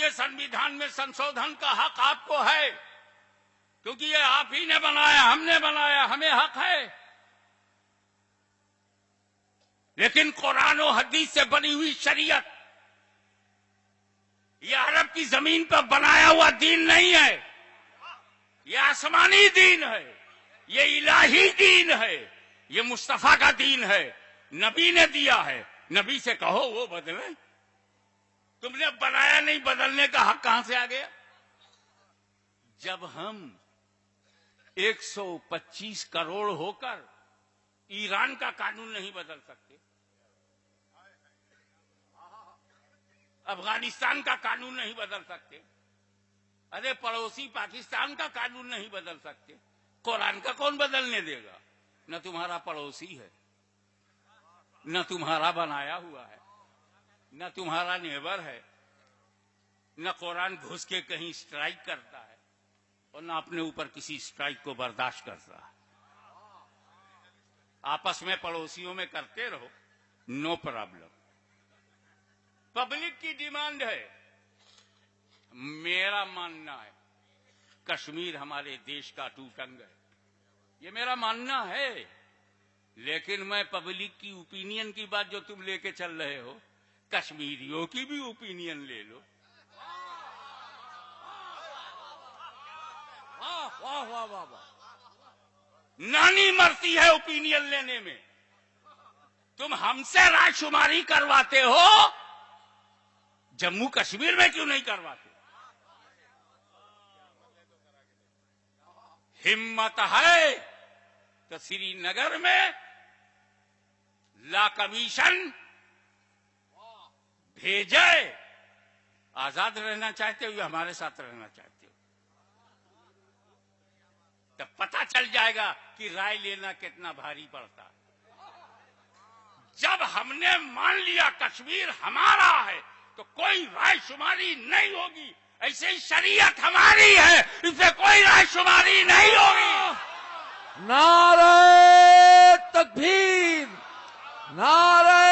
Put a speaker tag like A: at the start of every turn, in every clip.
A: भारतीय संविधान में संशोधन का हक आपको है, क्योंकि ये आप ही ने बनाया, हमने बनाया, हमें हक है। लेकिन कुरान और हदीस से बनी हुई शरीयत ये अरब की जमीन पर बनाया हुआ दीन नहीं है, ये आसमानी दीन है, ये इलाही दीन है, ये मुस्तफा का दीन है, नबी ने दिया है। नबी से कहो वो बदले, तुमने बनाया नहीं, बदलने का हक कहां से आ गया? जब हम 125 करोड़ होकर ईरान का कानून नहीं बदल सकते, अफगानिस्तान का कानून नहीं बदल सकते, अरे पड़ोसी पाकिस्तान का कानून नहीं बदल सकते, कुरान का कौन बदलने देगा? न तुम्हारा पड़ोसी है, न तुम्हारा बनाया हुआ है, न तुम्हारा नेबर है, न कुरान घुस के कहीं स्ट्राइक करता है और न अपने ऊपर किसी स्ट्राइक को बर्दाश्त करता है। आपस में पड़ोसियों में करते रहो, नो प्रॉब्लम। पब्लिक की डिमांड है, मेरा मानना है कश्मीर हमारे देश का अटूट अंग है, ये मेरा मानना है। लेकिन मैं पब्लिक की ओपिनियन की बात जो तुम लेके चल रहे हो, कश्मीरियों की भी ओपिनियन ले लो। वाह वाह वाह वाह वाह, नानी मरती है ओपिनियन लेने में। तुम हमसे रायशुमारी करवाते हो, जम्मू कश्मीर में क्यों नहीं करवाते? हिम्मत है तो श्रीनगर में ला कमीशन भेजे। आजाद रहना चाहते हो या हमारे साथ रहना चाहते हो? तब पता चल जाएगा कि राय लेना कितना भारी पड़ता है। जब हमने मान लिया कश्मीर हमारा है तो कोई रायशुमारी नहीं होगी। ऐसे ही शरीयत हमारी है, इससे कोई रायशुमारी नहीं होगी।
B: नारे तकबीर, नारे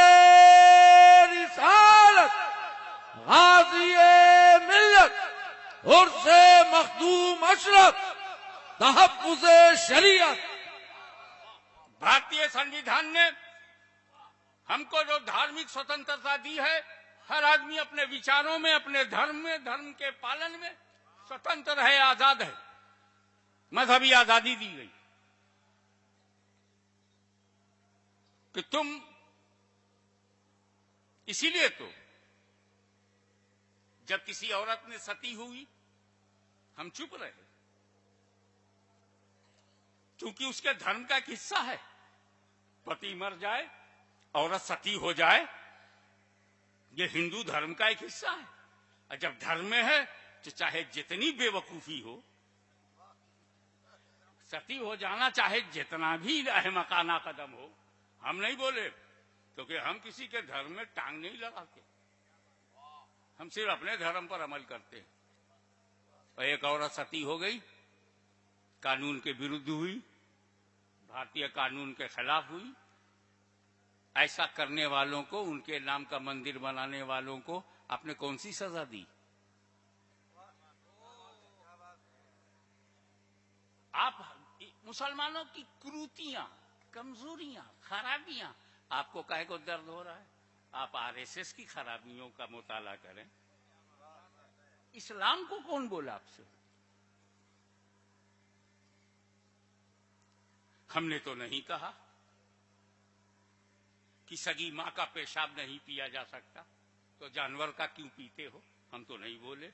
B: रिसालत, गाज़ी मिल्लत उर्से मखदूम अशरफ, तहफ़्फ़ुज़े शरीयत।
A: भारतीय संविधान ने हमको जो धार्मिक स्वतंत्रता दी है, हर आदमी अपने विचारों में, अपने धर्म में, धर्म के पालन में स्वतंत्र है, आजाद है। मजहबी आजादी दी गई कि तुम, इसीलिए तो जब किसी औरत ने सती हुई हम चुप रहे, क्योंकि उसके धर्म का एक हिस्सा है। पति मर जाए, औरत सती हो जाए, ये हिंदू धर्म का एक हिस्सा है। और जब धर्म में है तो चाहे जितनी बेवकूफी हो, सती हो जाना चाहे जितना भी अहमकाना कदम हो, हम नहीं बोले, क्योंकि हम किसी के धर्म में टांग नहीं लगाते, हम सिर्फ अपने धर्म पर अमल करते हैं। और एक औरत सती हो गई, कानून के विरुद्ध हुई, भारतीय कानून के खिलाफ हुई। ऐसा करने वालों को, उनके नाम का मंदिर बनाने वालों को आपने कौन सी सजा दी? आप मुसलमानों की क्रूतियां, कमजोरियां, खराबियां, आपको काहे को दर्द हो रहा है? आप आरएसएस की खराबियों का मुताला करें। इस्लाम को कौन बोला आपसे? हमने तो नहीं कहा कि सगी मां का पेशाब नहीं पिया जा सकता, तो जानवर का क्यों पीते हो? हम तो नहीं बोले।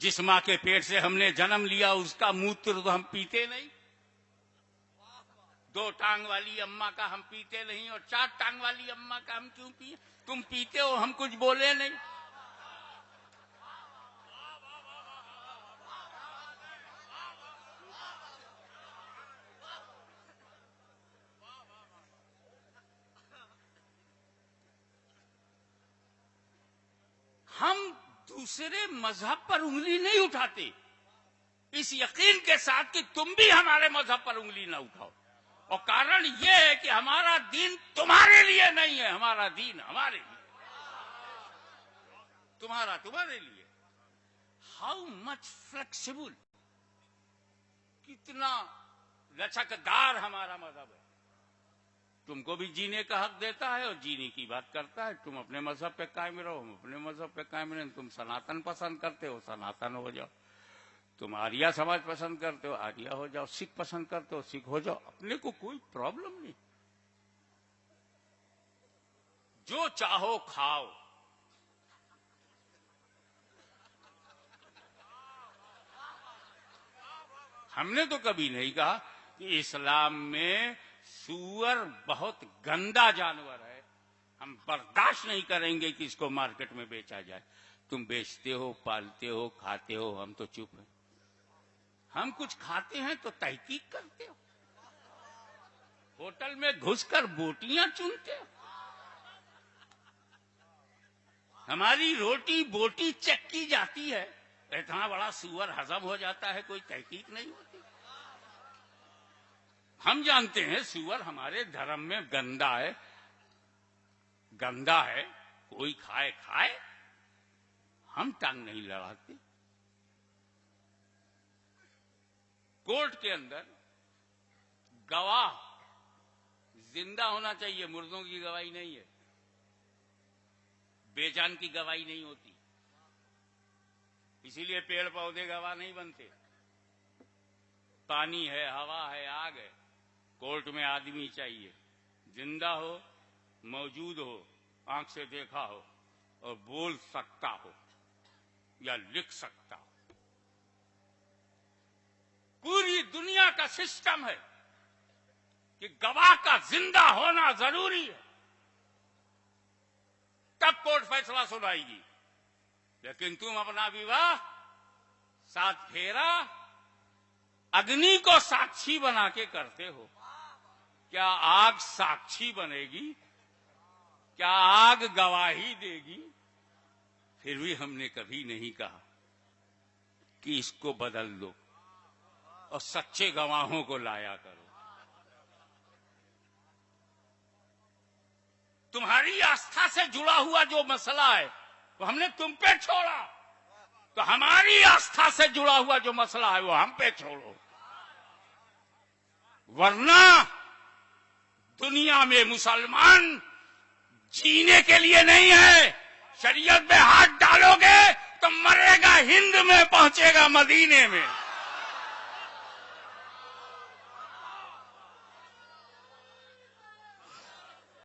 A: जिस मां के पेट से हमने जन्म लिया उसका मूत्र तो हम पीते नहीं। 2 टांग वाली अम्मा का हम पीते नहीं, और 4 टांग वाली अम्मा का हम क्यों पिए? तुम पीते हो, हम कुछ बोले नहीं। हम दूसरे मजहब पर उंगली नहीं उठाते, इस यकीन के साथ कि तुम भी हमारे मजहब पर उंगली ना उठाओ। और कारण यह है कि हमारा दीन तुम्हारे लिए नहीं है, हमारा दीन हमारे लिए, तुम्हारे लिए। हाउ मच फ्लेक्सिबल, कितना लचकदार हमारा मजहब है। तुमको भी जीने का हक देता है और जीने की बात करता है। तुम अपने मजहब पे कायम रहो, हम अपने मजहब पे कायम रहें। तुम सनातन पसंद करते हो, सनातन हो जाओ। तुम आर्या समाज पसंद करते हो, आर्या हो जाओ। सिख पसंद करते हो, सिख हो जाओ। अपने को कोई प्रॉब्लम नहीं, जो चाहो खाओ। हमने तो कभी नहीं कहा कि इस्लाम में सूअर बहुत गंदा जानवर है, हम बर्दाश्त नहीं करेंगे कि इसको मार्केट में बेचा जाए। तुम बेचते हो, पालते हो, खाते हो, हम तो चुप हैं। हम कुछ खाते हैं तो तहकीक करते हो, होटल में घुसकर बोटियां चुनते हो। हमारी रोटी बोटी चेक की जाती है, इतना बड़ा सूअर हजम हो जाता है, कोई तहकीक नहीं होती। हम जानते हैं सूअर हमारे धर्म में गंदा है, गंदा है, कोई खाए खाए, हम टांग नहीं लड़ाते। कोर्ट के अंदर गवाह जिंदा होना चाहिए, मुर्दों की गवाही नहीं है, बेजान की गवाही नहीं होती। इसीलिए पेड़ पौधे गवाह नहीं बनते। पानी है, हवा है, आग है, कोर्ट में आदमी चाहिए, जिंदा हो, मौजूद हो, आंख से देखा हो और बोल सकता हो या लिख सकता हो। पूरी दुनिया का सिस्टम है कि गवाह का जिंदा होना जरूरी है, तब कोर्ट फैसला सुनाएगी। लेकिन तुम अपना विवाह 7 फेरा अग्नि को साक्षी बना के करते हो। क्या आग साक्षी बनेगी? क्या आग गवाही देगी? फिर भी हमने कभी नहीं कहा कि इसको बदल दो और सच्चे गवाहों को लाया करो। तुम्हारी आस्था से जुड़ा हुआ जो मसला है वो हमने तुम पे छोड़ा, तो हमारी आस्था से जुड़ा हुआ जो मसला है वो हम पे छोड़ो। वरना दुनिया में मुसलमान जीने के लिए नहीं है। शरीयत में हाथ डालोगे तो मरेगा हिंद में, पहुंचेगा मदीने में।